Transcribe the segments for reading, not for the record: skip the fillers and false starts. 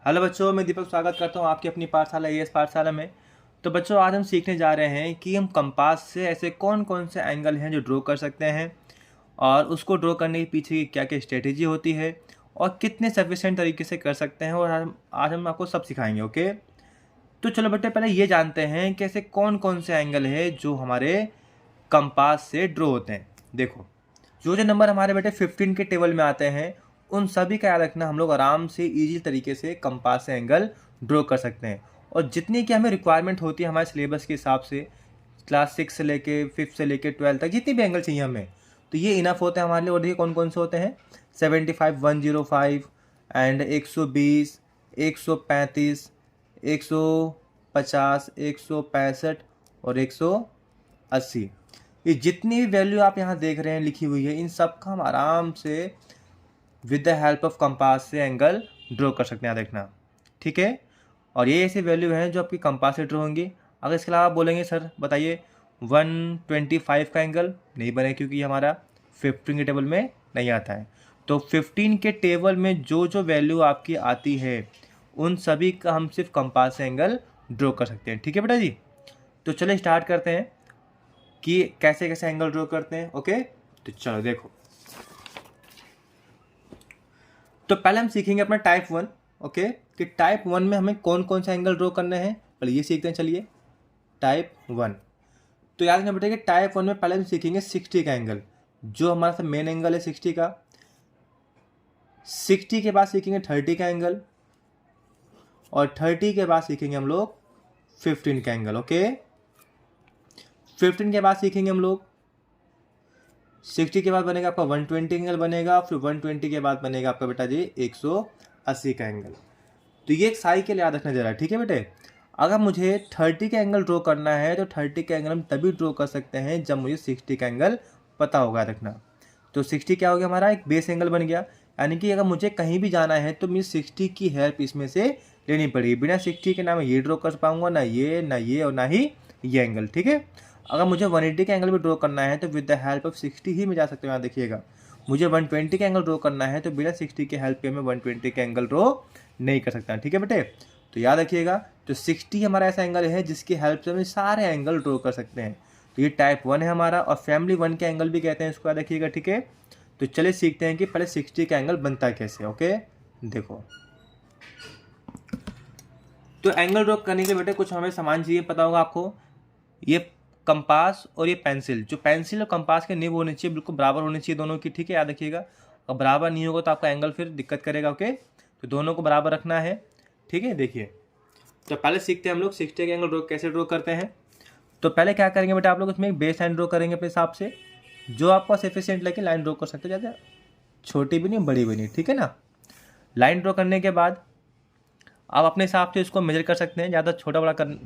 Hello बच्चों, मैं दीपक स्वागत करता हूँ आपकी अपनी पाठशाला एएस पाठशाला में। तो बच्चों, आज हम सीखने जा रहे हैं कि हम कंपास से ऐसे कौन कौन से एंगल हैं जो ड्रॉ कर सकते हैं और उसको ड्रॉ करने के पीछे की क्या क्या स्ट्रेटेजी होती है और कितने सफिशिएंट तरीके से कर सकते हैं, और आज हम आपको सब सिखाएंगे। ओके, तो चलो बेटे, पहले ये जानते हैं कि ऐसे कौन कौन से एंगल है जो हमारे कंपास से ड्रॉ होते हैं। देखो, जो जो नंबर हमारे बेटे 15 के टेबल में आते हैं उन सभी का याद रखना, हम लोग आराम से इजी तरीके से कंपास से एंगल ड्रॉ कर सकते हैं। और जितनी की हमें रिक्वायरमेंट होती है हमारे सिलेबस के हिसाब से, क्लास 6 से लेके 5 से लेके 12 तक जितनी भी एंगल चाहिए हमें, तो ये इनफ होते हैं हमारे लिए। और देखिए कौन कौन से होते हैं, 75, 105 एंड 120, 135, 150, 165 और 180। ये जितनी भी वैल्यू आप यहाँ देख रहे हैं लिखी हुई है, इन सब का हम आराम से with the help of compass से एंगल ड्रॉ कर सकते हैं, यहाँ देखना, ठीक है। और ये ऐसी वैल्यू हैं जो आपकी कंपास से ड्रॉ होंगी। अगर इसके अलावा आप बोलेंगे सर बताइए 125 का एंगल नहीं बने क्योंकि हमारा 15 के टेबल में नहीं आता है। तो 15 के टेबल में जो जो वैल्यू आपकी आती है उन सभी का हम सिर्फ कंपास से एंगल ड्रॉ कर सकते हैं, ठीक है बेटा जी। तो चलिए स्टार्ट करते हैं कि कैसे कैसे एंगल ड्रॉ करते हैं। ओके, तो चलो देखो, तो पहले हम सीखेंगे अपना टाइप 1। ओके, कि टाइप 1 में हमें कौन कौन से एंगल ड्रॉ करने हैं, पहले ये सीखते हैं। चलिए, टाइप 1, तो याद रखना बेटा कि टाइप 1 में पहले हम सीखेंगे 60 का एंगल, जो हमारा मेन एंगल है 60 का। 60 के बाद सीखेंगे 30 का एंगल, और 30 के बाद सीखेंगे हम लोग 15 का एंगल। ओके, 15 के बाद सीखेंगे हम लोग 60 के बाद बनेगा आपका 120 एंगल बनेगा, फिर 120 के बाद बनेगा आपका बेटा जी 180 का एंगल। तो ये एक साइकिल याद रखना जरा, ठीक है बेटे। अगर मुझे 30 का एंगल ड्रॉ करना है तो 30 का एंगल हम तभी ड्रॉ कर सकते हैं जब मुझे 60 का एंगल पता होगा, रखना। तो 60 क्या हो गया, हमारा एक बेस एंगल बन गया। यानी कि अगर मुझे कहीं भी जाना है तो मुझे 60 की हेल्प इसमें से लेनी पड़ेगी। बिना 60 के ना मैं ये ड्रॉ कर पाऊंगा, ना ये और ना ही ये एंगल, ठीक है। अगर मुझे 180 का एंगल भी ड्रॉ करना है तो विद द हेल्प ऑफ 60 ही मैं जा सकता हूँ। यहाँ देखिएगा, मुझे 120 का एंगल ड्रॉ करना है तो बिना 60 के हेल्प के मैं 120 का एंगल ड्रॉ नहीं कर सकता, ठीक है बेटे। तो याद रखिएगा, तो 60 हमारा ऐसा एंगल है जिसकी हेल्प से हम सारे एंगल ड्रॉ कर सकते हैं। तो ये टाइप 1 है हमारा, और फैमिली 1 के एंगल भी कहते हैं इसको, याद रखिएगा, ठीक है। तो चलिए सीखते हैं कि पहले 60 का एंगल बनता है कैसे। ओके, देखो, तो एंगल ड्रॉ करने के लिए बेटे कुछ हमें सामान चाहिए, पता होगा आपको। ये कंपास और ये पेंसिल, जो पेंसिल और कंपास के निब होनी चाहिए बिल्कुल बराबर होनी चाहिए दोनों की, ठीक है, याद रखिएगा। और बराबर नहीं होगा तो आपका एंगल फिर दिक्कत करेगा। ओके, तो दोनों को बराबर रखना है, ठीक है। देखिए, तो पहले सीखते हैं हम लोग 60 का एंगल ड्रॉ कैसे ड्रॉ करते हैं। तो पहले क्या करेंगे बेटा, आप लोग इसमें एक बेस लाइन ड्रॉ करेंगे अपने हिसाब से, जो आपको सफिशिएंट लगे लाइन ड्रॉ कर सकते हो, ज़्यादा छोटी भी नहीं बड़ी भी नहीं, ठीक है ना। लाइन ड्रॉ करने के बाद आप अपने हिसाब से इसको मेजर कर सकते हैं, ज़्यादा छोटा बड़ा कर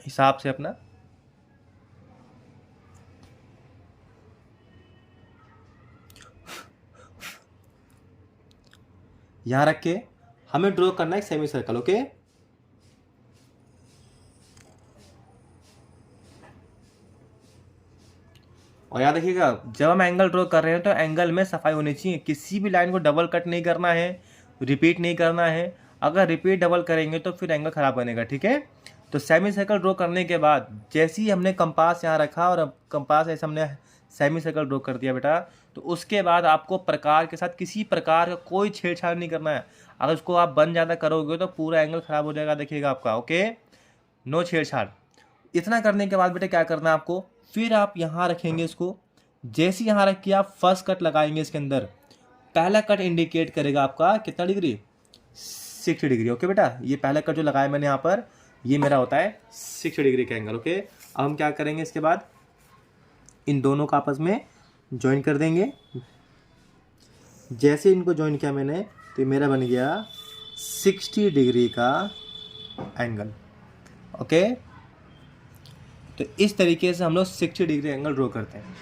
हिसाब से अपना। यहाँ रख के हमें ड्रॉ करना है एक सेमी सर्कल। ओके, और याद रखिएगा, जब हम एंगल ड्रॉ कर रहे हैं तो एंगल में सफाई होनी चाहिए, किसी भी लाइन को डबल कट नहीं करना है, रिपीट नहीं करना है। अगर रिपीट डबल करेंगे तो फिर एंगल खराब बनेगा, ठीक है। तो सेमी सर्कल ड्रॉ करने के बाद जैसे ही हमने कंपास यहाँ रखा और अब कंपास ऐसे हमने सेमी सर्कल ड्रॉ कर दिया बेटा, तो उसके बाद आपको प्रकार के साथ किसी प्रकार का कोई छेड़छाड़ नहीं करना है। अगर उसको आप बंद ज़्यादा करोगे तो पूरा एंगल खराब हो जाएगा, देखिएगा आपका। ओके, नो छेड़छाड़। इतना करने के बाद बेटा क्या करना है आपको, फिर आप यहाँ रखेंगे इसको। जैसे यहाँ रख के आप फर्स्ट कट लगाएंगे इसके अंदर, पहला कट इंडिकेट करेगा आपका कितना डिग्री, 60 डिग्री। ओके बेटा, ये पहला कट जो लगाया मैंने यहाँ पर, ये मेरा होता है 60 डिग्री का एंगल। ओके, अब हम क्या करेंगे, इसके बाद इन दोनों को आपस में ज्वाइन कर देंगे। जैसे इनको ज्वाइन किया मैंने तो मेरा बन गया 60 डिग्री का एंगल। ओके, तो इस तरीके से हम लोग 60 डिग्री एंगल ड्रॉ करते हैं।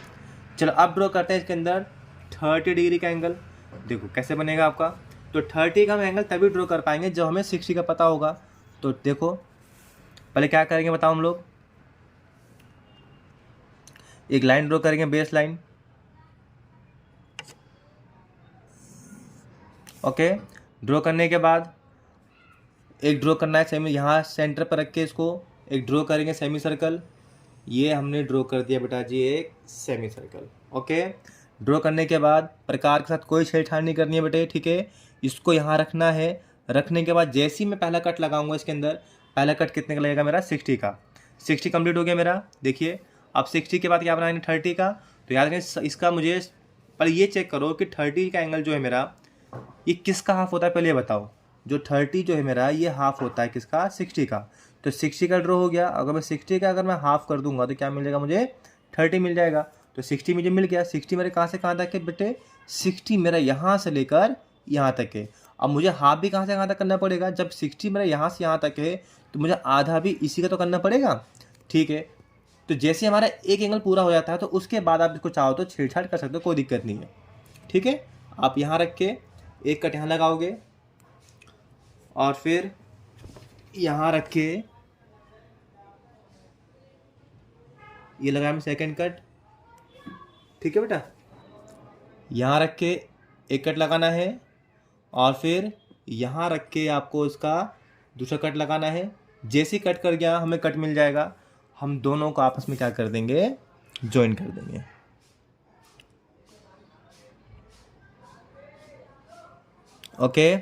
चलो अब ड्रॉ करते हैं इसके अंदर 30 डिग्री का एंगल। देखो कैसे बनेगा आपका, तो 30 का हम एंगल तभी ड्रॉ कर पाएंगे जब हमें 60 का पता होगा। तो देखो पहले क्या करेंगे बताओ, हम लोग एक लाइन ड्रॉ करेंगे, बेस लाइन। ओके, ड्रॉ करने के बाद एक ड्रॉ करना है सेमी, यहाँ सेंटर पर रख के इसको एक ड्रॉ करेंगे सेमी सर्कल। ये हमने ड्रॉ कर दिया बेटा जी एक सेमी सर्कल। ओके, ड्रॉ करने के बाद प्रकार के साथ कोई छेड़छाड़ नहीं करनी है बेटे, ठीक है। इसको यहाँ रखना है। रखने के बाद जैसे ही मैं पहला कट लगाऊंगा इसके अंदर, पहला कट कितने का लगेगा मेरा 60 का। 60 कंप्लीट हो गया मेरा। देखिए अब 60 के बाद क्या बनाएंगे 30 का। तो याद रखें इसका मुझे पर ये चेक करो कि 30 का एंगल जो है मेरा ये किसका हाफ होता है, पहले ये बताओ। जो 30 जो है मेरा ये हाफ होता है किसका, 60 का। तो 60 का ड्रॉ हो गया। अगर मैं 60 का अगर मैं हाफ कर दूंगा तो क्या मिलेगा मुझे, 30 मिल जाएगा। तो 60 मुझे मिल गया। 60 मेरे कहाँ से कहाँ तक है बेटे, 60 मेरा यहाँ से लेकर यहाँ तक है। अब मुझे हाफ भी कहाँ से कहाँ तक करना पड़ेगा, जब 60 मेरा यहाँ से यहाँ तक है तो मुझे आधा भी इसी का तो करना पड़ेगा, ठीक है। तो जैसे हमारा एक एंगल पूरा हो जाता है तो उसके बाद आप इसको चाहो तो छेड़छाड़ कर सकते हो, कोई दिक्कत नहीं है, ठीक है। आप यहाँ रख के एक कट यहाँ लगाओगे और फिर यहाँ रख के ये लगाया मैं सेकंड कट, ठीक है बेटा। यहाँ रख के एक कट लगाना है और फिर यहाँ रख के आपको इसका दूसरा कट लगाना है। जैसे कट कर गया हमें कट मिल जाएगा, हम दोनों को आपस में क्या कर देंगे, ज्वाइन कर देंगे। ओके,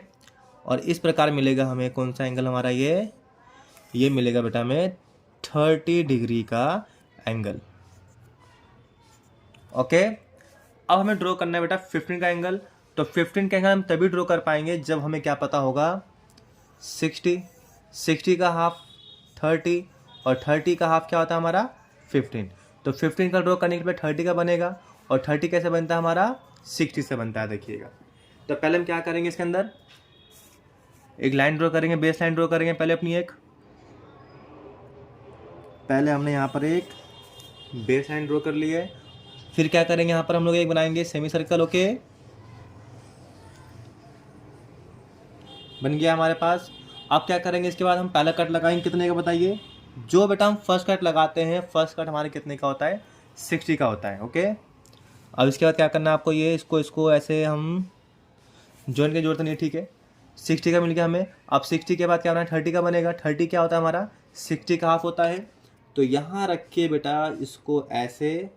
और इस प्रकार मिलेगा हमें कौन सा एंगल हमारा, ये मिलेगा बेटा हमें 30 डिग्री का एंगल। ओके, अब हमें ड्रॉ करना है बेटा 15 का एंगल। तो 15 का एंगल हम तभी ड्रॉ कर पाएंगे जब हमें क्या पता होगा, 60 का हाफ 30 और 30 का हाफ क्या होता है हमारा 15। तो 15 का ड्रॉ करने के बाद 30 का बनेगा, और 30 कैसे बनता है हमारा 60 से बनता है, देखिएगा। तो पहले हम क्या करेंगे, इसके अंदर एक लाइन ड्रॉ करेंगे, बेस लाइन ड्रॉ करेंगे पहले अपनी पहले हमने यहाँ पर एक बेस लाइन ड्रॉ कर ली है। फिर क्या करेंगे, यहाँ पर हम लोग एक बनाएंगे सेमी सर्कल। ओके, बन गया हमारे पास। अब क्या करेंगे, इसके बाद हम पहला कट लगाएंगे, कितने का बताइए। जो बेटा हम फर्स्ट कट लगाते हैं, फर्स्ट कट हमारे कितने का होता है, 60 का होता है। ओके, अब इसके बाद क्या करना है आपको, ये इसको ऐसे हम जॉइंट की जरूरत नहीं है, ठीक है। 60 का मिल गया हमें। अब 60 के बाद क्या बना, 30 का बनेगा। 30 क्या होता है हमारा, 60 का हाफ होता है। तो यहाँ रख के बेटा इसको ऐसे,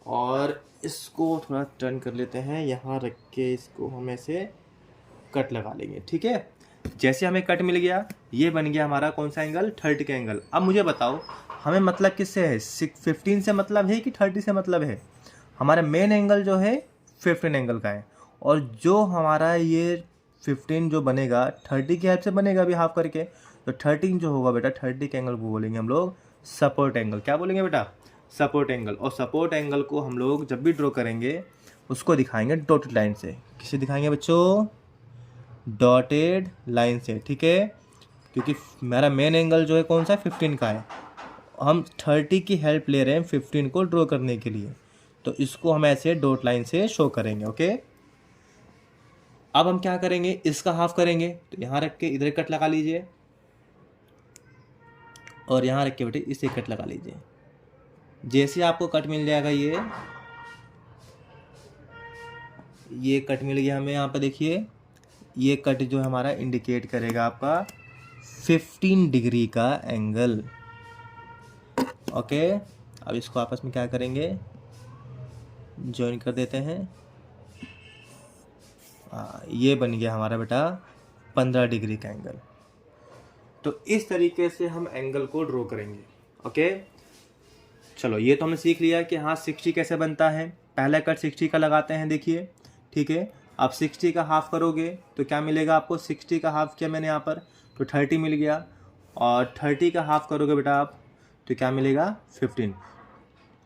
और इसको थोड़ा टर्न कर लेते हैं, यहाँ रख के इसको हम ऐसे कट लगा लेंगे, ठीक है। जैसे हमें कट मिल गया, ये बन गया हमारा कौन सा एंगल, 30 का एंगल। अब मुझे बताओ हमें मतलब किससे है, 15 से मतलब है कि 30 से मतलब है। हमारा मेन एंगल जो है 15 एंगल का है, और जो हमारा ये 15 जो बनेगा 30 की हेल्प से बनेगा अभी हाफ करके। तो 13 जो होगा बेटा 30 के एंगल को बोलेंगे हम लोग सपोर्ट एंगल। क्या बोलेंगे बेटा, सपोर्ट एंगल। और सपोर्ट एंगल को हम लोग जब भी ड्रॉ करेंगे उसको दिखाएंगे डॉटेड लाइन से। किसे दिखाएंगे बच्चों, डॉटेड लाइन से, ठीक है। क्योंकि मेरा मेन एंगल जो है कौन सा, 15 का है। हम 30 की हेल्प ले रहे हैं 15 को ड्रॉ करने के लिए, तो इसको हम ऐसे डॉट लाइन से शो करेंगे। ओके, अब हम क्या करेंगे, इसका हाफ करेंगे। तो यहाँ रख के इधर कट लगा लीजिए, और यहाँ रख के बेटे इसे कट लगा लीजिए। जैसे आपको कट मिल जाएगा, ये कट मिल गया हमें। यहाँ पर देखिए ये कट जो हमारा इंडिकेट करेगा आपका 15 डिग्री का एंगल। ओके, अब इसको आपस में क्या करेंगे, ज्वाइन कर देते हैं। ये बन गया हमारा बेटा 15 डिग्री का एंगल। तो इस तरीके से हम एंगल को ड्रॉ करेंगे। ओके, चलो ये तो हमने सीख लिया कि हाँ 60 कैसे बनता है। पहला कट 60 का लगाते हैं, देखिए, ठीक है। आप 60 का हाफ करोगे तो क्या मिलेगा आपको, 60 का हाफ किया मैंने यहाँ पर तो 30 मिल गया, और 30 का हाफ करोगे बेटा आप तो क्या मिलेगा 15।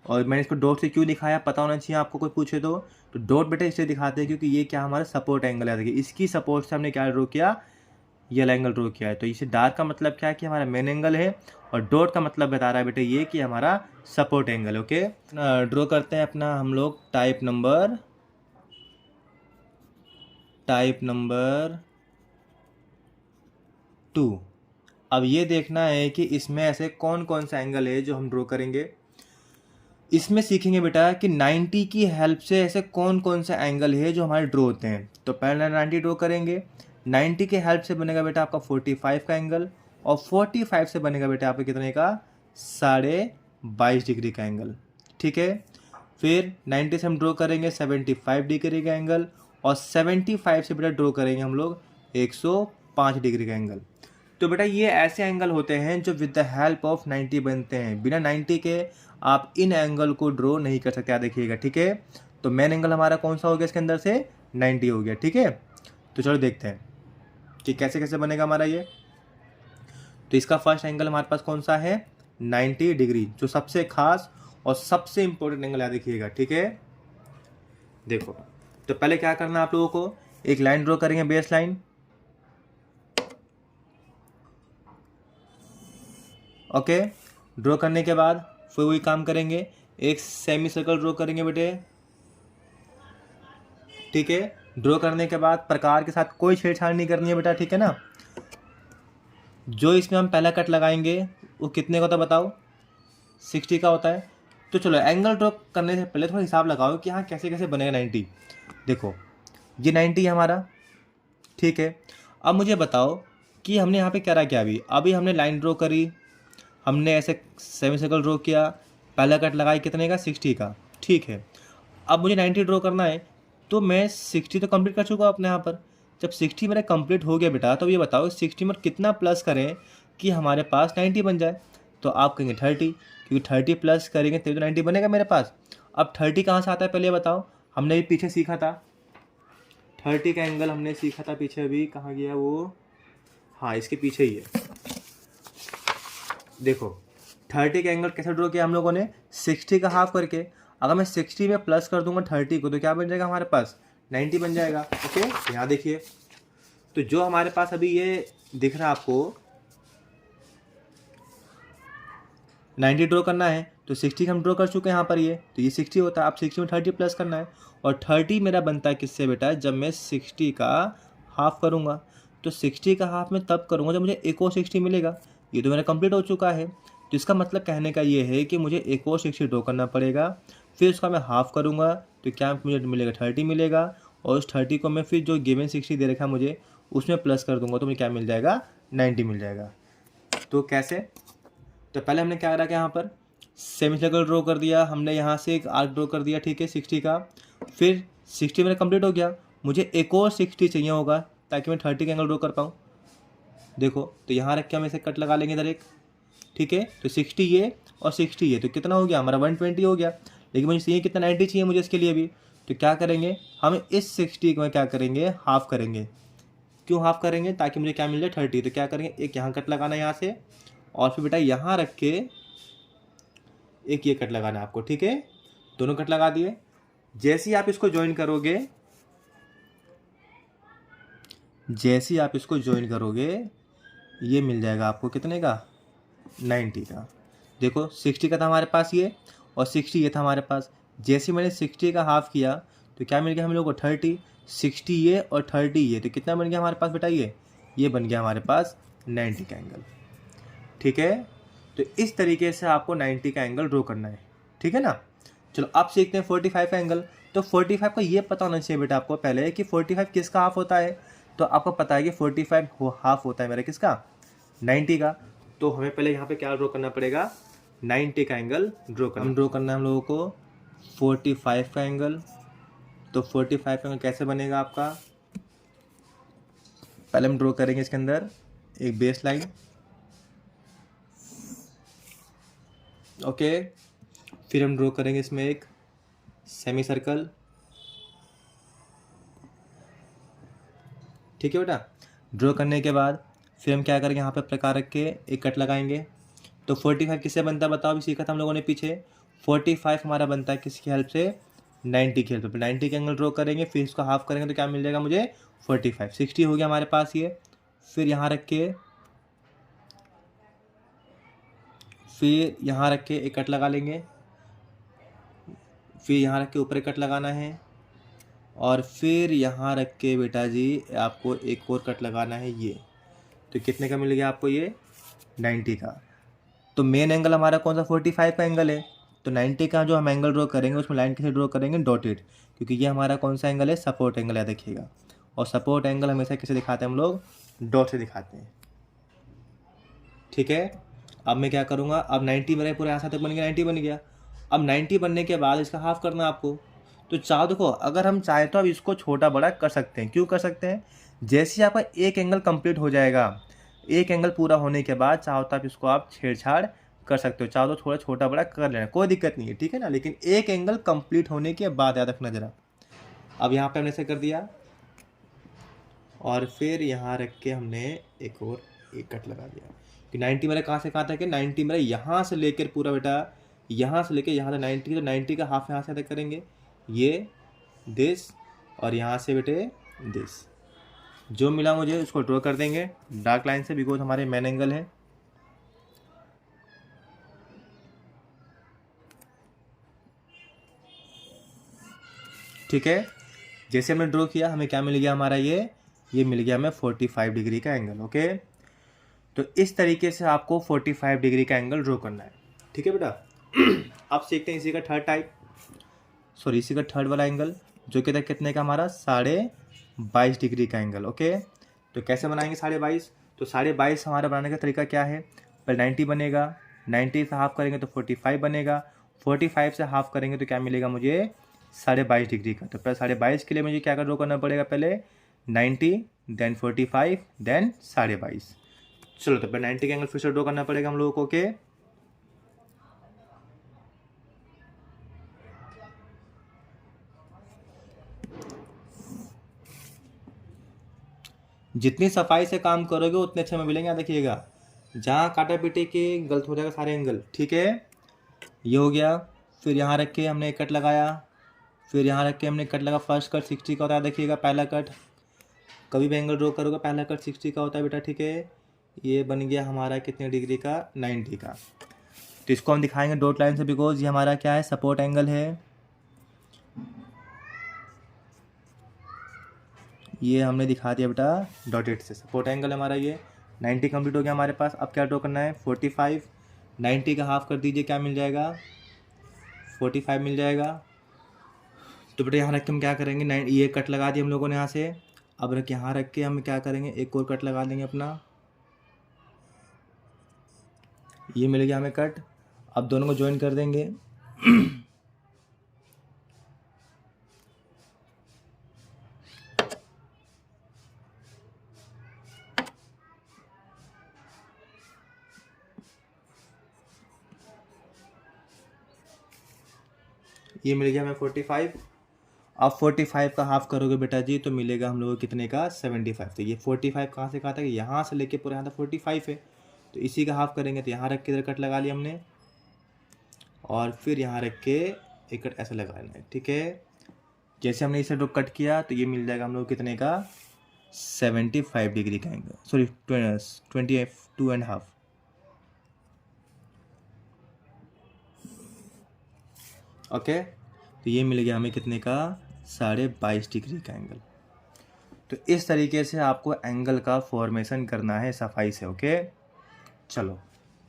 और मैंने इसको डॉट से क्यों दिखाया, पता होना चाहिए आपको, कोई पूछे तो डॉट बेटा इसलिए दिखाते हैं क्योंकि ये क्या हमारा सपोर्ट एंगल है। देखिए इसकी सपोर्ट से हमने क्या ड्रॉ किया, ये एंगल ड्रॉ किया है। तो इसे डार्क का मतलब क्या है कि हमारा मेन एंगल है, और डॉट का मतलब बता रहा है बेटे ये कि हमारा सपोर्ट एंगल। ओके, ड्रॉ करते हैं अपना हम लोग टाइप नंबर 2। अब ये देखना है कि इसमें ऐसे कौन कौन सा एंगल है जो हम ड्रॉ करेंगे। इसमें सीखेंगे बेटा कि 90 की हेल्प से ऐसे कौन कौन सा एंगल है जो हमारे ड्रॉ होते हैं। तो पहले 90 ड्रॉ करेंगे, 90 के हेल्प से बनेगा बेटा आपका 45 का एंगल, और 45 से बनेगा बेटा आपका कितने का 22.5 डिग्री का एंगल। ठीक है, फिर 90 से हम ड्रॉ करेंगे 75 डिग्री का एंगल, और 75 से बेटा ड्रॉ करेंगे हम लोग 105 डिग्री का एंगल। तो बेटा ये ऐसे एंगल होते हैं जो विद द हेल्प ऑफ 90 बनते हैं। बिना 90 के आप इन एंगल को ड्रॉ नहीं कर सकते, देखिएगा। ठीक है, तो मेन एंगल हमारा कौन सा हो गया इसके अंदर से 90 हो गया। ठीक है, तो चलो देखते हैं कि कैसे कैसे बनेगा हमारा ये। तो इसका फर्स्ट एंगल हमारे पास कौन सा है 90 डिग्री, जो सबसे खास और सबसे इंपॉर्टेंट एंगल है, देखिएगा। ठीक है, देखो तो पहले क्या करना है आप लोगों को, एक लाइन ड्रॉ करेंगे, बेस लाइन। ओके, ड्रॉ करने के बाद फिर वही काम करेंगे, एक सेमी सर्कल ड्रॉ करेंगे बेटे। ठीक है, ड्रॉ करने के बाद प्रकार के साथ कोई छेड़छाड़ नहीं करनी है बेटा। ठीक है ना, जो इसमें हम पहला कट लगाएंगे वो कितने का होता है बताओ, 60 का होता है। तो चलो एंगल ड्रॉ करने से पहले थोड़ा हिसाब लगाओ कि हाँ कैसे कैसे बनेगा 90। देखो ये 90 है हमारा। ठीक है, अब मुझे बताओ कि हमने यहाँ पे क्या किया, अभी हमने लाइन ड्रॉ करी, हमने ऐसे सेमी सर्कल ड्रॉ किया, पहला कट लगाई कितने का 60 का। ठीक है, अब मुझे 90 ड्रॉ करना है, तो मैं 60 तो कंप्लीट कर चुका अपने यहाँ पर। जब 60 मेरा कंप्लीट हो गया बेटा, तो ये बताओ 60 में कितना प्लस करें कि हमारे पास 90 बन जाए। तो आप कहेंगे 30, क्योंकि 30 प्लस करेंगे तभी तो 90 बनेगा मेरे पास। अब 30 कहाँ से आता है पहले बताओ, हमने भी पीछे सीखा था 30 का एंगल, हमने सीखा था पीछे, अभी कहाँ गया वो, हाँ इसके पीछे ही है। देखो 30 का एंगल कैसे ड्रॉ किया हम लोगों ने, 60 का हाफ करके। अगर मैं 60 में प्लस कर दूंगा 30 को, तो क्या बन जाएगा हमारे पास 90 बन जाएगा। ओके, यहाँ देखिए, तो जो हमारे पास अभी ये दिख रहा है आपको 90 ड्रॉ करना है, तो 60 हम ड्रॉ कर चुके हैं यहाँ पर, ये तो ये 60 होता है। आप 60 में 30 प्लस करना है, और 30 मेरा बनता है किससे बेटा, जब मैं 60 का हाफ करूँगा। तो 60 का हाफ मैं तब करूँगा जब मुझे एक और 60 मिलेगा। ये तो मेरा कंप्लीट हो चुका है, तो इसका मतलब कहने का ये है कि मुझे एक और 60 ड्रॉ करना पड़ेगा, फिर उसका मैं हाफ करूँगा, तो क्या मुझे मिलेगा 30 मिलेगा, और उस 30 को मैं फिर जो गिवन 60 दे रखा है मुझे उसमें प्लस कर दूंगा, तो मुझे क्या मिल जाएगा 90 मिल जाएगा। तो कैसे, तो पहले हमने क्या करा कि यहाँ पर सेमी सर्कल ड्रॉ कर दिया, हमने यहाँ से एक आर्क ड्रॉ कर दिया। ठीक है, 60 का, फिर 60 मेरा कंप्लीट हो गया, मुझे एक और 60 चाहिए होगा ताकि मैं 30 का एंगल ड्रॉ कर पाऊँ। देखो तो यहाँ रख के हम ऐसे कट लगा लेंगे इधर एक। ठीक है, तो 60 ये और 60 ये, तो कितना हो गया हमारा 120 हो गया। लेकिन मुझे चाहिए कितना 90 चाहिए मुझे इसके लिए भी, तो क्या करेंगे हम इस 60 को क्या करेंगे हाफ करेंगे। क्यों हाफ करेंगे, ताकि मुझे क्या मिल जाए 30। तो क्या करेंगे, एक यहाँ कट लगाना है यहाँ से, और फिर बेटा यहाँ रख के एक ये कट लगाना है आपको। ठीक है, दोनों कट लगा दिए। जैसे ही आप इसको ज्वाइन करोगे, ये मिल जाएगा आपको कितने का 90 का। देखो 60 का था हमारे पास ये, और 60 ये था हमारे पास। जैसे मैंने 60 का हाफ किया तो क्या मिल गया हम लोग को 30, 60 ये और 30 ये, तो कितना बन गया हमारे पास बेटा, ये बन गया हमारे पास 90 का एंगल। ठीक है, तो इस तरीके से आपको 90 का एंगल ड्रॉ करना है। ठीक है ना, चलो अब सीखते हैं 45 का एंगल। तो 45 का ये पता होना चाहिए बेटा आपको पहले कि 45 किसका हाफ होता है। तो आपको पता है कि 45 हाफ होता है मेरा किसका 90 का। तो हमें पहले यहाँ पे क्या ड्रॉ करना पड़ेगा 90 का एंगल ड्रॉ करना है हम लोगों को 45 का एंगल। तो 45 का एंगल कैसे बनेगा आपका, पहले हम ड्रॉ करेंगे इसके अंदर एक बेस लाइन। ओके, फिर हम ड्रॉ करेंगे इसमें एक सेमी सर्कल। ठीक है बेटा, ड्रॉ करने के बाद फिर हम क्या करेंगे यहाँ पे प्रकार रख के एक कट लगाएंगे। तो 45 किससे बनता है बताओ, अभी सीखा था हम लोगों ने पीछे। 45 हमारा बनता है किसकी हेल्प से 90 की हेल्प से। 90 का एंगल ड्रॉ करेंगे, फिर इसको हाफ करेंगे तो क्या मिल जाएगा मुझे 45। 60 हो गया हमारे पास ये, फिर यहाँ रख के एक कट लगा लेंगे, फिर यहाँ रख के ऊपर एक कट लगाना है, और फिर यहाँ रख के बेटा जी आपको एक और कट लगाना है ये। तो कितने का मिल गया आपको ये 90 का। तो मेन एंगल हमारा कौन सा 45 का एंगल है। तो 90 का जो हम एंगल ड्रॉ करेंगे उसमें लाइन कैसे ड्रॉ करेंगे डॉटेड, क्योंकि ये हमारा कौन सा एंगल है सपोर्ट एंगल है, देखिएगा। और सपोर्ट एंगल हमेशा कैसे दिखाते हैं हम लोग, डॉट से दिखाते हैं। ठीक है, अब मैं क्या करूँगा, अब 90 मेरा पूरा यहाँ तक बन गया, 90 बन गया। अब 90 बनने के बाद इसका हाफ करना है आपको। तो चाहो देखो, अगर हम चाहें तो अब इसको छोटा बड़ा कर सकते हैं। क्यों कर सकते हैं, जैसे ही आपका एक एंगल कंप्लीट हो जाएगा, एक एंगल पूरा होने के बाद चाहो तो आप इसको आप छेड़छाड़ कर सकते हो, चाहो तो थोड़ा छोटा बड़ा कर लेना, कोई दिक्कत नहीं है। ठीक है ना, लेकिन एक एंगल कंप्लीट होने के बाद याद रखना जरा। अब यहाँ पे हमने ऐसे कर दिया और फिर यहाँ रख के हमने एक और एक कट लगा दिया कि 90 मेरा कहाँ से कहाँ तक है, 90 मेरा यहाँ से लेकर पूरा बेटा, यहाँ से लेकर यहाँ तक 90, तो 90 का हाफ यहाँ से तक करेंगे, ये दिस, और यहाँ से बेटे दिस। जो मिला मुझे उसको ड्रॉ कर देंगे डार्क लाइन से, बिकॉज हमारे मेन एंगल है। ठीक है, जैसे हमने ड्रॉ किया हमें क्या मिल गया, हमारा ये मिल गया हमें 45 डिग्री का एंगल। ओके, तो इस तरीके से आपको 45 डिग्री का एंगल ड्रॉ करना है। ठीक है बेटा, अब सीखते हैं इसी का थर्ड टाइप, सॉरी इसी का थर्ड वाला एंगल, जो कि था कितने का, हमारा 22.5 डिग्री का एंगल। ओके, तो कैसे बनाएंगे 22.5, तो 22.5 हमारा बनाने का तरीका क्या है, पहले 90 बनेगा, 90 से हाफ करेंगे तो 45 बनेगा, 45 से हाफ करेंगे तो क्या मिलेगा मुझे, 22.5 डिग्री का। तो पहले 22.5 के लिए मुझे क्या ड्रॉ करना पड़ेगा, पहले 90 देन 45 देन 22.5। चलो तो पहले 90 का एंगल फिर से ड्रॉ करना पड़ेगा हम लोगों को। ओके, जितनी सफाई से काम करोगे उतने अच्छे में मिलेंगे। देखिएगा, जहाँ काटा पीटे के गलत हो जाएगा सारे एंगल। ठीक है, ये हो गया। फिर यहाँ रख के हमने एक कट लगाया, फिर यहाँ रख के हमने कट लगा, फर्स्ट कट 60 का होता है। देखिएगा पहला कट, कभी भी एंगल ड्रॉ करोगे पहला कट 60 का होता है बेटा। ठीक है, ये बन गया हमारा कितने डिग्री का, 90 का। तो इसको हम दिखाएंगे डॉट लाइन से, बिकॉज ये हमारा क्या है, सपोर्ट एंगल है। ये हमने दिखा दिया बेटा डॉटेड से, सपोर्ट एंगल हमारा ये 90 कंप्लीट हो गया हमारे पास। अब क्या ड्रॉ करना है, 45, 90 का हाफ कर दीजिए, क्या मिल जाएगा, 45 मिल जाएगा। तो बेटा यहाँ रख के हम क्या करेंगे, ये कट लगा दिए हम लोगों ने यहाँ से। अब यहाँ रख के हम क्या करेंगे, एक और कट लगा देंगे अपना, ये मिल गया हमें कट। अब दोनों को ज्वाइन कर देंगे। ये मिल गया हमें 45। अब 45 का हाफ करोगे बेटा जी तो मिलेगा हम लोगों को कितने का, 75। तो ये 45 कहाँ से कहाँ तक, यहाँ से लेके पूरे यहाँ तक 45 है, तो इसी का हाफ करेंगे। तो यहाँ रख के इधर कट लगा लिया हमने, और फिर यहाँ रख के एक कट ऐसे लगा लेना है। ठीक है, जैसे हमने इसे कट किया तो ये मिल जाएगा हम लोग कितने का, 75 डिग्री का एंगल, सॉरी 22.5। ओके, तो ये मिल गया हमें कितने का, 22.5 डिग्री का एंगल। तो इस तरीके से आपको एंगल का फॉर्मेशन करना है सफाई से। ओके, चलो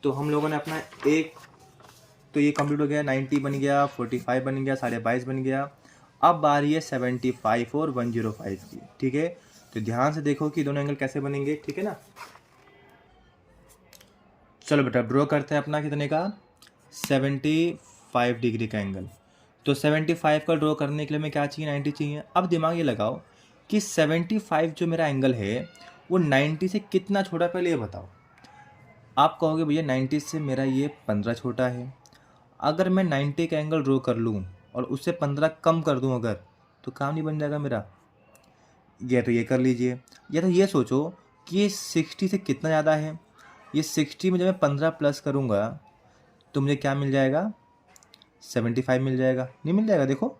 तो हम लोगों ने अपना एक, तो ये कंप्लीट हो गया, 90 बन गया, 45 बन गया, 22.5 बन गया। अब बारी है 75 और 105 की। ठीक है, तो ध्यान से देखो कि दोनों एंगल कैसे बनेंगे। ठीक है ना, चलो बेटा ड्रॉ करते हैं अपना कितने का, 75 डिग्री का एंगल। तो 75 का ड्रॉ करने के लिए हमें क्या चाहिए, 90 चाहिए। अब दिमाग ये लगाओ कि 75 जो मेरा एंगल है वो 90 से कितना छोटा, पहले ये बताओ। आप कहोगे भैया 90 से मेरा ये 15 छोटा है। अगर मैं 90 का एंगल ड्रॉ कर लूँ और उससे 15 कम कर दूँ अगर, तो काम नहीं बन जाएगा मेरा। या तो ये कर लीजिए, या तो ये सोचो कि ये 60 से कितना ज़्यादा है। ये 60 में जब मैं 15 प्लस करूँगा तो मुझे क्या मिल जाएगा, 75 मिल जाएगा। नहीं मिल जाएगा, देखो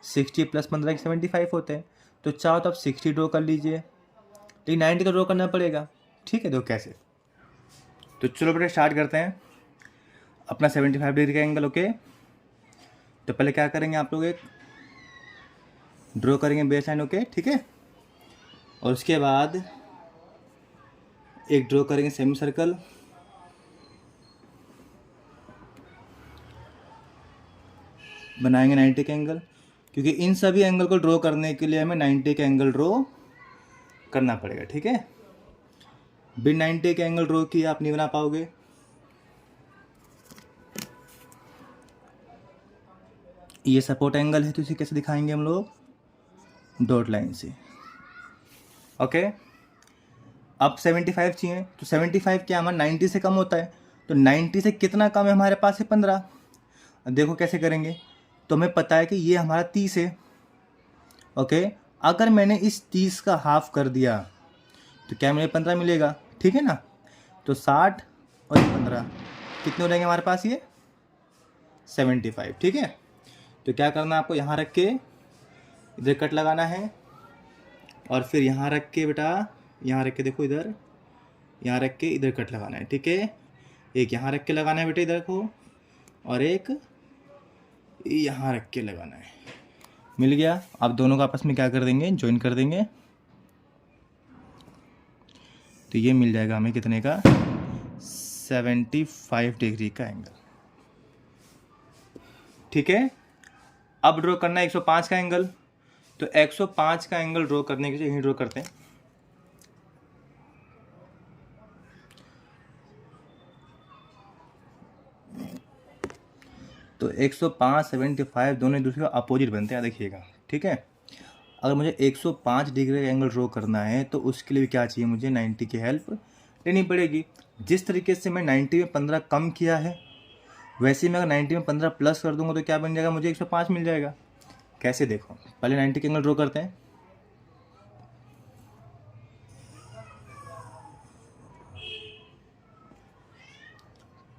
60 प्लस 15 के 75 होते हैं। तो चाहो तो आप 60 ड्रॉ कर लीजिए, लेकिन 90 तो ड्रॉ करना पड़ेगा। ठीक है, देखो कैसे। तो चलो बेटा स्टार्ट करते हैं अपना 75 डिग्री का एंगल। ओके, तो पहले क्या करेंगे, आप लोग एक ड्रॉ करेंगे बेस लाइन। ओके, ठीक है, और उसके बाद एक ड्रॉ करेंगे सेमी सर्कल, बनाएंगे 90 का एंगल, क्योंकि इन सभी एंगल को ड्रॉ करने के लिए हमें 90 का एंगल ड्रॉ करना पड़ेगा, ठीक है। बिन 90 के एंगल ड्रॉ किया आप नहीं बना पाओगे। ये सपोर्ट एंगल है तो इसे कैसे दिखाएंगे हम लोग, डॉट लाइन से, ओके। अब 75 चाहिए, तो 75 क्या हमारा 90 से कम होता है, तो 90 से कितना कम है हमारे पास है 15। देखो कैसे करेंगे, तो हमें पता है कि ये हमारा 30 है, ओके। अगर मैंने इस 30 का हाफ कर दिया तो क्या मुझे 15 मिलेगा, ठीक है ना। तो 60 और 15 कितने हो जाएंगे हमारे पास, ये 75, ठीक है। तो क्या करना है आपको, यहाँ रख के इधर कट लगाना है, और फिर यहाँ रख के बेटा, यहाँ रख के देखो इधर, यहाँ रख के इधर कट लगाना है, ठीक है। एक यहाँ रख के लगाना है बेटा इधर को, और एक यहाँ रख के लगाना है। मिल गया। अब दोनों को आपस में क्या कर देंगे, ज्वाइन कर देंगे। तो ये मिल जाएगा हमें कितने का, 75 डिग्री का एंगल, ठीक है। अब ड्रॉ करना है 105 का एंगल। तो 105 का एंगल ड्रॉ करने के लिए यहीं ड्रॉ करते हैं। तो 105 75 दोनों एक दूसरे का अपोजिट बनते हैं, देखिएगा, ठीक है। अगर मुझे 105 डिग्री का एंगल ड्रॉ करना है तो उसके लिए क्या चाहिए, मुझे 90 की हेल्प लेनी पड़ेगी। जिस तरीके से मैं 90 में 15 कम किया है, वैसे ही मैं अगर 90 में 15 प्लस कर दूंगा तो क्या बन जाएगा, मुझे 105 मिल जाएगा। कैसे, देखो पहले 90 के एंगल ड्रॉ करते हैं।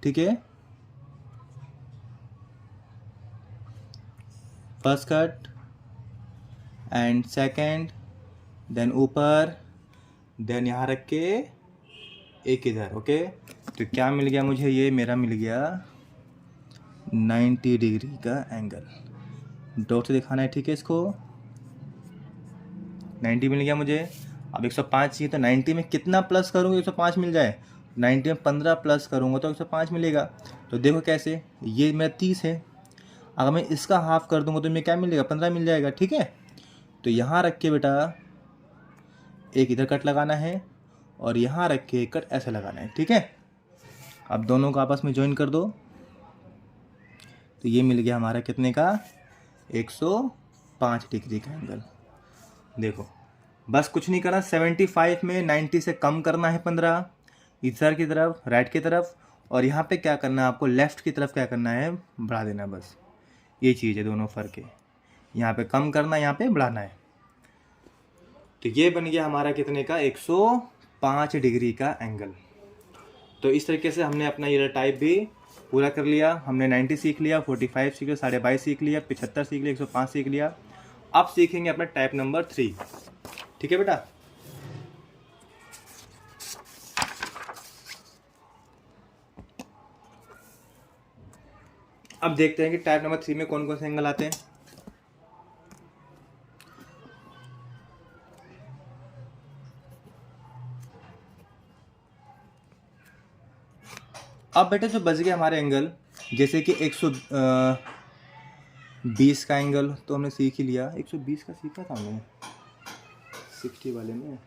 ठीक है, first cut and second, then ऊपर, देन यहाँ रख के एक इधर, ओके। तो क्या मिल गया मुझे, ये मेरा मिल गया 90 डिग्री का एंगल। डॉट से दिखाना है, ठीक है। इसको 90 मिल गया मुझे। अब 105 चाहिए, तो 90 में कितना प्लस करूँगा 105 मिल जाए। 90 में 15 प्लस करूँगा तो 105 मिलेगा। तो देखो कैसे, ये मेरा 30 है, अगर मैं इसका हाफ कर दूँगा तो मैं क्या मिलेगा, 15 मिल जाएगा, ठीक है। तो यहाँ रख के बेटा एक इधर कट लगाना है, और यहाँ रख के कट ऐसे लगाना है, ठीक है। अब दोनों को आपस में ज्वाइन कर दो, तो ये मिल गया हमारा कितने का, 105 डिग्री का एंगल। देखो बस कुछ नहीं करना, 75 में 90 से कम करना है 15, इधर की तरफ, राइट की तरफ, और यहाँ पे क्या करना है आपको, लेफ़्ट की तरफ क्या करना है, बढ़ा देना। बस ये चीज़ है, दोनों फ़र्क है। यहाँ पे कम करना, यहाँ पे बढ़ाना है। तो ये बन गया हमारा कितने का, 105 डिग्री का एंगल। तो इस तरीके से हमने अपना ये टाइप भी पूरा कर लिया। हमने 90 सीख लिया, 45 सीख लिया, 22.5 सीख लिया, 75 सीख लिया, 105 सीख लिया। अब सीखेंगे अपना टाइप नंबर 3, ठीक है बेटा। अब देखते हैं कि टाइप नंबर 3 में कौन कौन से एंगल आते हैं। अब बेटा जो बच गए हमारे एंगल, जैसे कि 120 का एंगल तो हमने सीख ही लिया। 120 का सीखा था हमने 60 वाले में।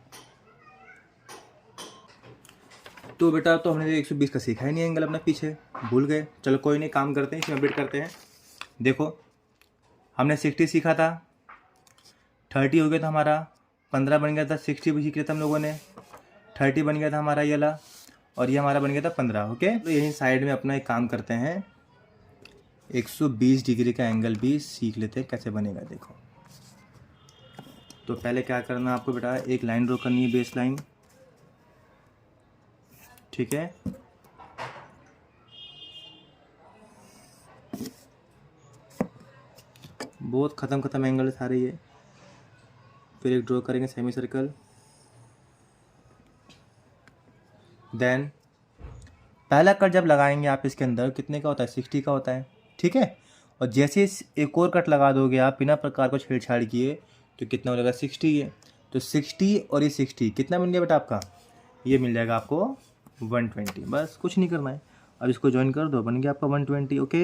तो बेटा तो हमने 120 का सीखा ही नहीं एंगल, अपना पीछे भूल गए। चलो कोई नहीं, काम करते हैं, इसमें अपडेट करते हैं। देखो हमने 60 सीखा था, 30 हो गया था हमारा, 15 बन गया था, 60 भी सीख लिया था हम लोगों ने, 30 बन गया था हमारा ये वाला, और ये हमारा बन गया था 15, ओके। तो यहीं साइड में अपना एक काम करते हैं, 120 डिग्री का एंगल भी सीख लेते हैं कैसे बनेगा। देखो तो पहले क्या करना है आपको बेटा, एक लाइन ड्रॉ करनी है, बेस लाइन, ठीक है। बहुत ख़त्म एंगल सारे ये। फिर एक ड्रॉ करेंगे सेमी सर्कल, देन पहला कट जब लगाएंगे आप इसके अंदर कितने का होता है, 60 का होता है, ठीक है। और जैसे एक और कट लगा दोगे आप बिना प्रकार को छेड़छाड़ किए तो कितना हो जाएगा, 60 है। तो 60 और ये 60 कितना मिल गया बेटा आपका, ये मिल जाएगा आपको 120। बस कुछ नहीं करना है, अब इसको ज्वाइन कर दो, बन गया आपका 120, ओके।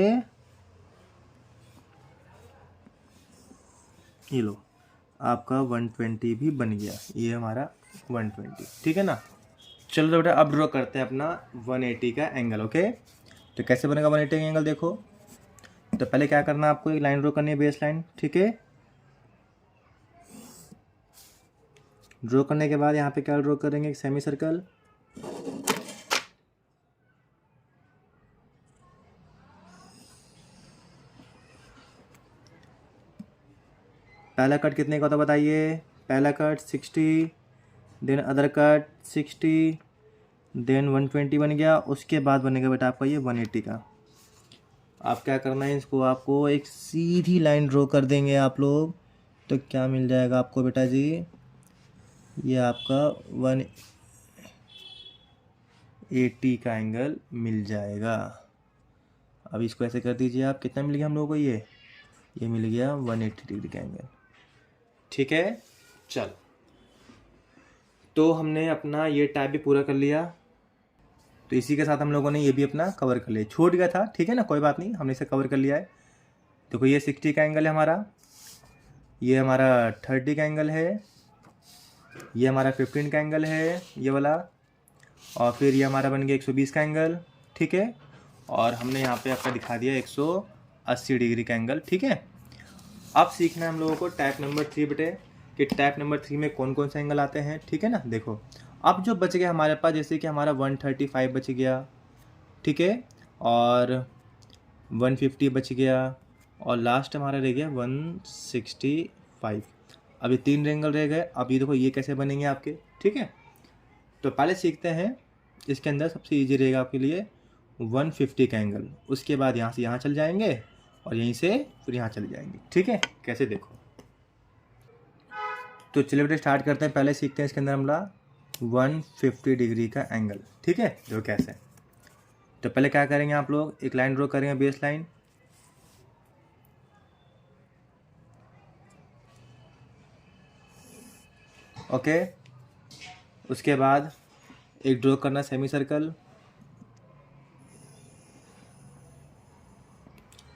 ये लो आपका 120 भी बन गया, ये हमारा 120, ठीक है ना। चलो तो बेटा अब ड्रॉ करते हैं अपना 180 का एंगल। ओके, तो कैसे बनेगा 180 का एंगल देखो। तो पहले क्या करना है आपको, एक लाइन ड्रॉ करनी है, बेस लाइन, ठीक है। ड्रॉ करने के बाद यहाँ पे क्या ड्रॉ करेंगे, एक सेमी सर्कल। पहला कट कितने का होता बताइए, पहला cut 60, then other cut 60, then 120 बन गया। उसके बाद बनेगा बेटा आपका ये 180 का। आप क्या करना है, इसको आपको एक सीधी लाइन ड्रॉ कर देंगे आप लोग, तो क्या मिल जाएगा आपको बेटा जी, ये आपका 180 का एंगल मिल जाएगा। अब इसको ऐसे कर दीजिए आप, कितना मिल गया हम लोगों को, ये मिल गया 180 डिग्री का एंगल, ठीक है। चल, तो हमने अपना ये टाइप भी पूरा कर लिया। तो इसी के साथ हम लोगों ने ये भी अपना कवर कर लिया, छूट गया था, ठीक है ना, कोई बात नहीं, हमने इसे कवर कर लिया है। देखो ये 60 का एंगल है हमारा, ये हमारा 30 का एंगल है, ये हमारा 15 का एंगल है ये वाला, और फिर ये हमारा बन गया 120 का एंगल, ठीक है। और हमने यहाँ पे आपका दिखा दिया 180 डिग्री का एंगल, ठीक है। अब सीखना है हम लोगों को टाइप नंबर 3 बेटे, कि टाइप नंबर 3 में कौन कौन से एंगल आते हैं, ठीक है ना। देखो अब जो बच गया हमारे पास, जैसे कि हमारा 135 बच गया, ठीक है, और 150 बच गया, और लास्ट हमारा रह गया 165। अभी 3 एंगल रह गए। अब ये देखो ये कैसे बनेंगे आपके, ठीक है। तो पहले सीखते हैं, इसके अंदर सबसे इजी रहेगा आपके लिए 150 का एंगल। उसके बाद यहाँ से यहाँ चल जाएंगे, और यहीं से फिर यहाँ चले जाएंगे, ठीक है। कैसे देखो, तो चलिए बेटे स्टार्ट करते हैं। पहले सीखते हैं इसके अंदर हमला 150 डिग्री का एंगल, ठीक है। जो कैसे, तो पहले क्या करेंगे आप लोग, एक लाइन ड्रॉ करेंगे, बेस लाइन, ओके। उसके बाद एक ड्रॉ करना सेमी सर्कल,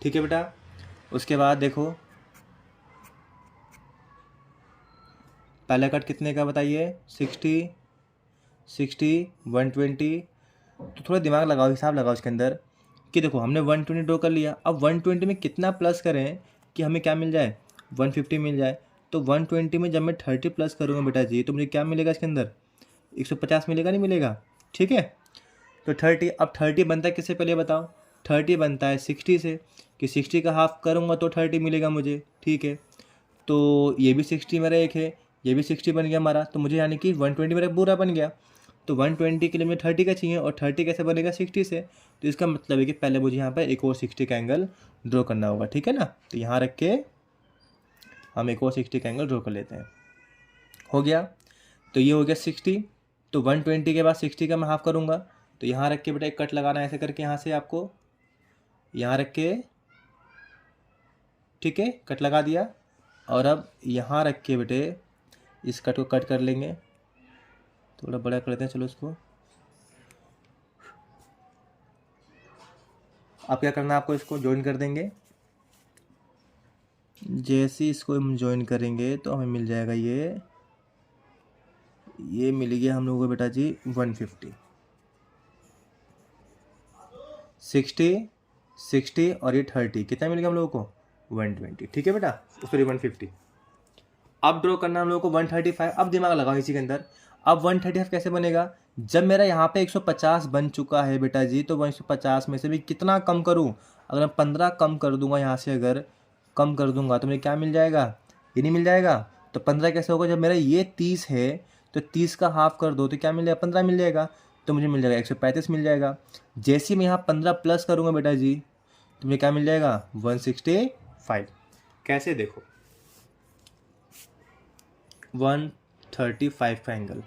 ठीक है बेटा। उसके बाद देखो पहला कट कितने का बताइए, 60, 120। तो थोड़ा दिमाग लगाओ, हिसाब लगाओ इसके अंदर, कि देखो हमने 120 ड्रॉ कर लिया। अब 120 में कितना प्लस करें कि हमें क्या मिल जाए, 150 मिल जाए। तो 120 में जब मैं 30 प्लस करूँगा बेटा जी, तो मुझे क्या मिलेगा इसके अंदर, 150 मिलेगा, नहीं मिलेगा, ठीक है। तो 30, अब 30 बनता है किससे पहले बताओ, 30 बनता है 60 से, कि 60 का हाफ करूँगा तो 30 मिलेगा मुझे, ठीक है। तो ये भी 60 मेरा एक है, ये भी 60 बन गया हमारा, तो मुझे यानी कि 120 मेरा पूरा बन गया। तो 120 के लिए मुझे 30 का चाहिए, और 30 कैसे बनेगा, 60 से। तो इसका मतलब है कि पहले मुझे यहाँ पर एक और 60 का एंगल ड्रॉ करना होगा, ठीक है ना। तो यहाँ रख के हम एक और 60 का एंगल ड्रॉ कर लेते हैं। हो गया, तो ये हो गया 60। तो 120 के बाद 60 का मैं हाफ करूँगा, तो यहाँ रख के बेटा एक कट लगाना है ऐसे करके, यहाँ से आपको यहाँ रख के, ठीक है, कट लगा दिया। और अब यहाँ रख के बेटे इस कट को कट कर लेंगे, थोड़ा बड़ा कर देते हैं, चलो इसको। अब क्या करना है आपको, इसको ज्वाइन कर देंगे। जैसे इसको हम ज्वाइन करेंगे तो हमें मिल जाएगा ये मिल गया हम लोगों को बेटा जी 150, 60 और ये 30, कितना मिल गया हम लोगों को, 120, ठीक है बेटा, सॉरी 150। अब ड्रॉ करना हम लोगों को 135। अब दिमाग लगाओ इसी के अंदर। अब 135 कैसे बनेगा, जब मेरा यहाँ पे 150 बन चुका है बेटा जी, तो 150 में से भी कितना कम करूँ, अगर मैं 15 कम कर दूंगा, यहाँ से अगर कम कर दूंगा तो मुझे क्या मिल जाएगा, ये नहीं मिल जाएगा। तो 15 कैसे होगा, जब मेरा ये 30 है तो 30 का हाफ कर दो तो क्या मिल जाएगा, 15 मिल जाएगा। तो मुझे मिल जाएगा 135 मिल जाएगा। जैसे मैं यहाँ 15 प्लस करूँगा बेटा जी, तो मुझे क्या मिल जाएगा, 165। कैसे देखो, 135 का एंगल,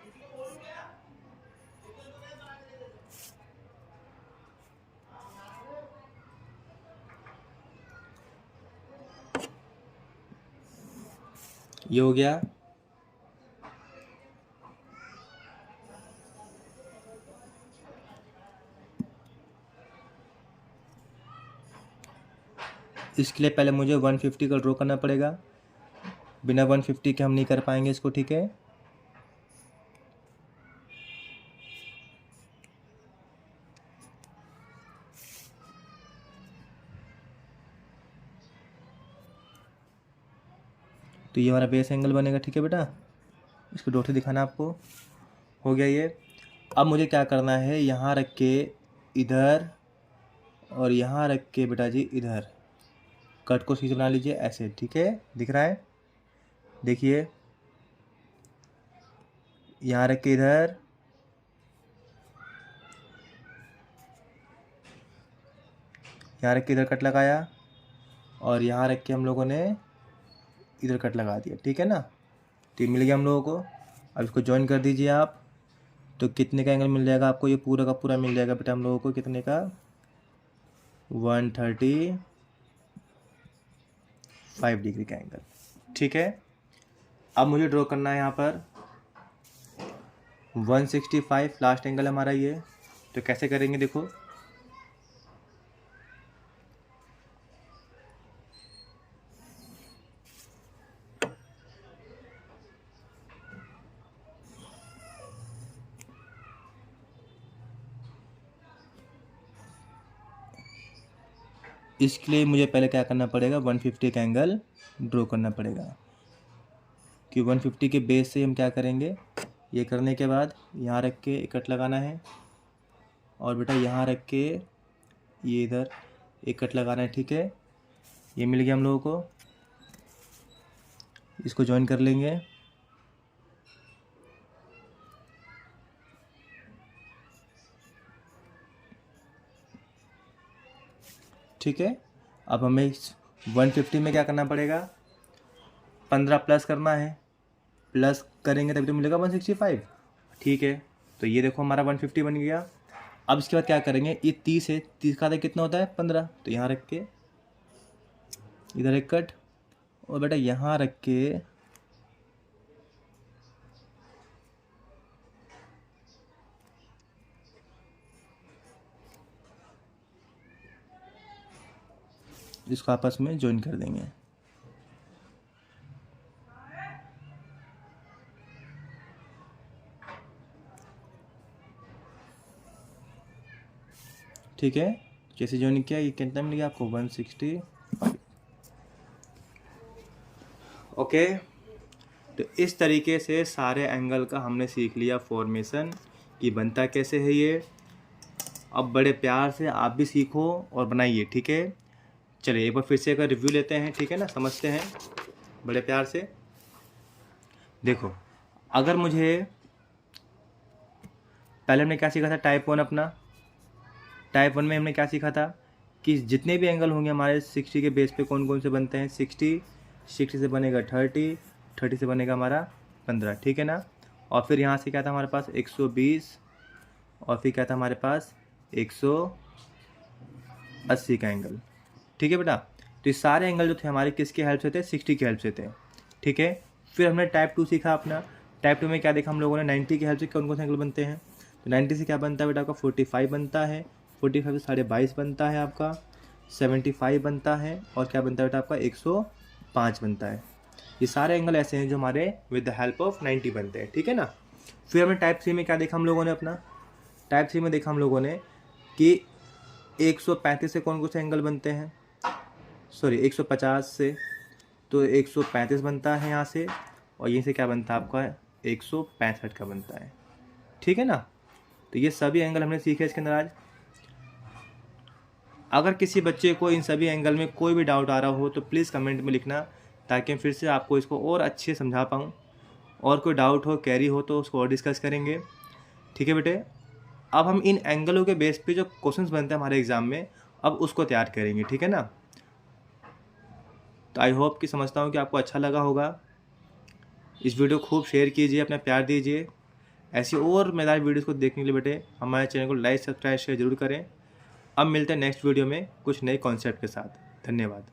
ये हो गया। इसके लिए पहले मुझे 150 का ड्रॉ करना पड़ेगा, बिना 150 के हम नहीं कर पाएंगे इसको, ठीक है। तो ये हमारा बेस एंगल बनेगा, ठीक है बेटा। इसको डॉट से दिखाना आपको, हो गया ये। अब मुझे क्या करना है, यहाँ रख के इधर और यहाँ रख के बेटा जी इधर कट को सीधे बना लीजिए ऐसे, ठीक है। दिख रहा है, देखिए यहाँ रख के इधर, यहाँ रख के इधर कट लगाया और यहाँ रख के हम लोगों ने इधर कट लगा दिया, ठीक है ना। तो ये मिल गया हम लोगों को। अब इसको ज्वाइन कर दीजिए आप, तो कितने का एंगल मिल जाएगा आपको, ये पूरा का पूरा मिल जाएगा बेटा हम लोगों को, कितने का, 135 डिग्री का एंगल, ठीक है। अब मुझे ड्रॉ करना है यहाँ पर 165, लास्ट एंगल हमारा ये। तो कैसे करेंगे देखो, इसके लिए मुझे पहले क्या करना पड़ेगा, 150 का एंगल ड्रॉ करना पड़ेगा। कि 150 के बेस से हम क्या करेंगे, ये करने के बाद यहाँ रख के एक कट लगाना है और बेटा यहाँ रख के ये इधर एक कट लगाना है, ठीक है। ये मिल गया हम लोगों को, इसको ज्वाइन कर लेंगे। ठीक है। अब हमें 150 में क्या करना पड़ेगा, 15 प्लस करना है, प्लस करेंगे तभी तो मिलेगा 165, ठीक है। तो ये देखो हमारा 150 बन गया। अब इसके बाद क्या करेंगे, ये 30 है, 30 का आधा कितना होता है, 15। तो यहाँ रख के इधर एक कट और बेटा यहाँ रख के इसको आपस में ज्वाइन कर देंगे, ठीक है। जैसे ज्वाइन किया, ये कितना मिल गया आपको, 165। ओके। तो इस तरीके से सारे एंगल का हमने सीख लिया फॉर्मेशन कि बनता कैसे है ये। अब बड़े प्यार से आप भी सीखो और बनाइए, ठीक है। चलिए एक बार फिर से अगर रिव्यू लेते हैं, ठीक है ना, समझते हैं बड़े प्यार से। देखो, अगर मुझे पहले हमने क्या सीखा था, टाइप 1 अपना, टाइप 1 में हमने क्या सीखा था कि जितने भी एंगल होंगे हमारे 60 के बेस पे कौन कौन से बनते हैं, 60 से बनेगा 30 से बनेगा हमारा 15, ठीक है ना। और फिर यहाँ से क्या था हमारे पास 120 और फिर क्या था हमारे पास 180 का एंगल, ठीक है बेटा। तो ये सारे एंगल जो थे हमारे किसके हेल्प से थे, 60 की हेल्प से थे, ठीक है। फिर हमने टाइप 2 सीखा अपना। टाइप 2 में क्या देखा हम लोगों ने, 90 की हेल्प से कौन कौन से एंगल बनते हैं। तो 90 से क्या बनता है बेटा आपका, 45 बनता है, 45 से 22.5 बनता है आपका, 75 बनता है और क्या बनता है बेटा आपका 105 बनता है। ये सारे एंगल ऐसे हैं जो हमारे विद द हेल्प ऑफ 90 बनते हैं, ठीक है ना। फिर हमने टाइप 3 में क्या देखा हम लोगों ने अपना, टाइप 3 में देखा हम लोगों ने कि 135 से कौन कौन से एंगल बनते हैं, सॉरी 150 से, तो 135 बनता है यहाँ से और यहीं से क्या बनता है आपका 165 का बनता है, ठीक है ना। तो ये सभी एंगल हमने सीखे इसके अंदर आज। अगर किसी बच्चे को इन सभी एंगल में कोई भी डाउट आ रहा हो तो प्लीज़ कमेंट में लिखना, ताकि फिर से आपको इसको और अच्छे समझा पाऊँ। और कोई डाउट हो, कैरी हो तो उसको और डिस्कस करेंगे, ठीक है बेटे। अब हम इन एंगलों के बेस पे जो क्वेश्चंस बनते हैं हमारे एग्ज़ाम में, अब उसको तैयार करेंगे, ठीक है ना। तो आई होप कि समझता हूँ कि आपको अच्छा लगा होगा। इस वीडियो को खूब शेयर कीजिए, अपना प्यार दीजिए। ऐसी और मज़ेदार वीडियोस को देखने के लिए बेटे हमारे चैनल को लाइक, सब्सक्राइब, शेयर जरूर करें। अब मिलते हैं नेक्स्ट वीडियो में कुछ नए कॉन्सेप्ट के साथ। धन्यवाद।